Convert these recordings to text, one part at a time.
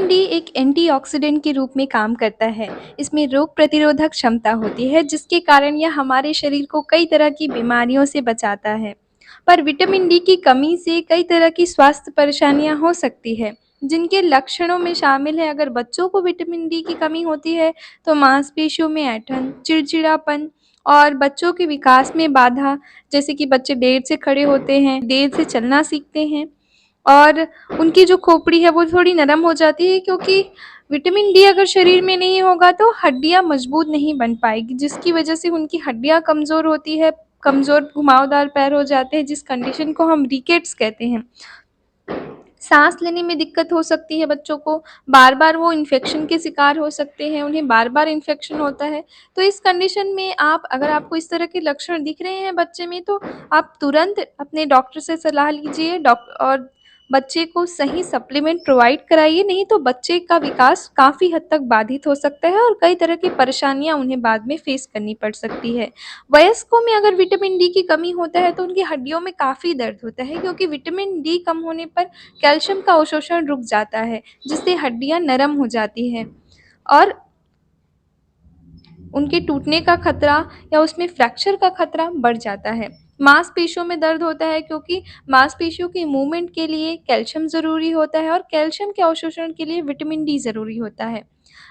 Vitamin D एक antioxidant के रूप में काम करता है। इसमें रोग प्रतिरोधक क्षमता होती है, जिसके कारण यह हमारे शरीर को कई तरह की बीमारियों से बचाता है। पर विटामिन डी की कमी से कई तरह की स्वास्थ्य परेशानियां हो सकती है, जिनके लक्षणों में शामिल है। अगर बच्चों को विटामिन डी की कमी होती है तो मांसपेशियों में ऐंठन, चिड़चिड़ापन और बच्चों के विकास में बाधा, जैसे कि बच्चे देर से खड़े होते हैं, देर से चलना सीखते हैं और उनकी जो खोपड़ी है वो थोड़ी नरम हो जाती है, क्योंकि विटामिन डी अगर शरीर में नहीं होगा तो हड्डियाँ मजबूत नहीं बन पाएगी, जिसकी वजह से उनकी हड्डियाँ कमज़ोर होती है, कमज़ोर घुमावदार पैर हो जाते हैं, जिस कंडीशन को हम रिकेट्स कहते हैं। सांस लेने में दिक्कत हो सकती है बच्चों को, बार-बार वो इन्फेक्शन के शिकार हो सकते हैं, उन्हें बार-बार इन्फेक्शन होता है। तो इस कंडीशन में अगर आपको इस तरह के लक्षण दिख रहे हैं बच्चे में, तो आप तुरंत अपने डॉक्टर से सलाह लीजिए और बच्चे को सही सप्लीमेंट प्रोवाइड कराइए, नहीं तो बच्चे का विकास काफ़ी हद तक बाधित हो सकता है और कई तरह की परेशानियाँ उन्हें बाद में फेस करनी पड़ सकती है। वयस्कों में अगर विटामिन डी की कमी होता है तो उनकी हड्डियों में काफ़ी दर्द होता है, क्योंकि विटामिन डी कम होने पर कैल्शियम का अवशोषण रुक जाता है, जिससे हड्डियां नरम हो जाती हैं और उनके टूटने का खतरा या उसमें फ्रैक्चर का खतरा बढ़ जाता है। मांसपेशियों में दर्द होता है, क्योंकि मांसपेशियों के मूवमेंट के लिए कैल्शियम ज़रूरी होता है और कैल्शियम के अवशोषण के लिए विटामिन डी ज़रूरी होता है।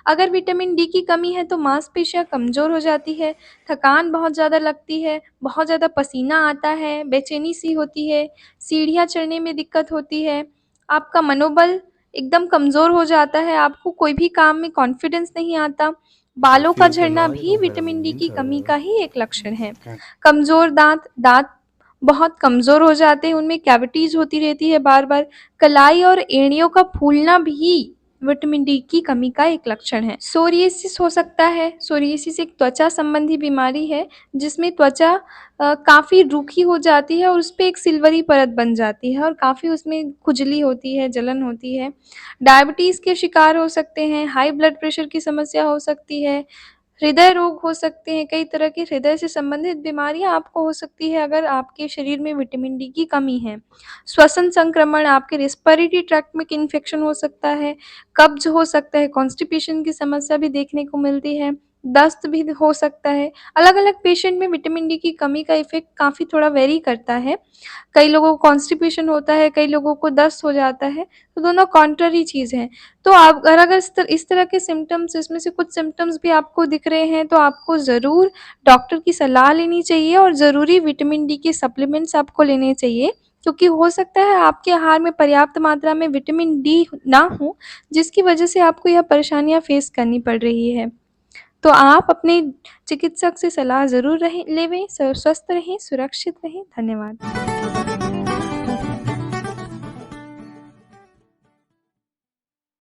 अगर विटामिन डी की कमी है तो मांसपेशियाँ कमज़ोर हो जाती है, थकान बहुत ज़्यादा लगती है, बहुत ज़्यादा पसीना आता है, बेचैनी सी होती है, सीढ़ियाँ चढ़ने में दिक्कत होती है, आपका मनोबल एकदम कमज़ोर हो जाता है, आपको कोई भी काम में कॉन्फिडेंस नहीं आता। बालों का Feels झड़ना alive भी or विटामिन डी means की कमी का ही एक लक्षण है। can कमज़ोर दाँत दाँत बहुत कमज़ोर हो जाते हैं, उनमें कैविटीज़ होती रहती है बार-बार। कलाई और एड़ियों का फूलना भी विटामिन डी की कमी का एक लक्षण है। सोरियासिस हो सकता है। सोरियासिस एक त्वचा संबंधी बीमारी है, जिसमें त्वचा काफ़ी रूखी हो जाती है और उसपे एक सिल्वरी परत बन जाती है और काफ़ी उसमें खुजली होती है, जलन होती है। डायबिटीज़ के शिकार हो सकते हैं, हाई ब्लड प्रेशर की समस्या हो सकती है, हृदय रोग हो सकते हैं, कई तरह की हृदय से संबंधित बीमारियाँ आपको हो सकती है अगर आपके शरीर में विटामिन डी की कमी है। श्वसन संक्रमण, आपके रेस्पिरेटरी ट्रैक्ट में इन्फेक्शन हो सकता है, कब्ज़ हो सकता है, कॉन्स्टिपेशन की समस्या भी देखने को मिलती है, दस्त भी हो सकता है। अलग-अलग पेशेंट में विटामिन डी की कमी का इफ़ेक्ट काफ़ी थोड़ा वेरी करता है। कई लोगों को कॉन्स्टिपेशन होता है, कई लोगों को दस्त हो जाता है, तो दोनों कॉन्ट्ररी चीज़ हैं। तो आप अगर इस तरह के सिम्पटम्स, इसमें से कुछ सिम्पटम्स भी आपको दिख रहे हैं, तो आपको ज़रूर डॉक्टर की सलाह लेनी चाहिए और ज़रूरी विटामिन डी के सप्लीमेंट्स आपको लेने चाहिए, क्योंकि हो सकता है आपके आहार में पर्याप्त मात्रा में विटामिन डी ना हो, जिसकी वजह से आपको यह परेशानियाँ फेस करनी पड़ रही है। तो आप अपने चिकित्सक से सलाह ज़रूर लेवें। स्वस्थ रहें, सुरक्षित रहें। धन्यवाद।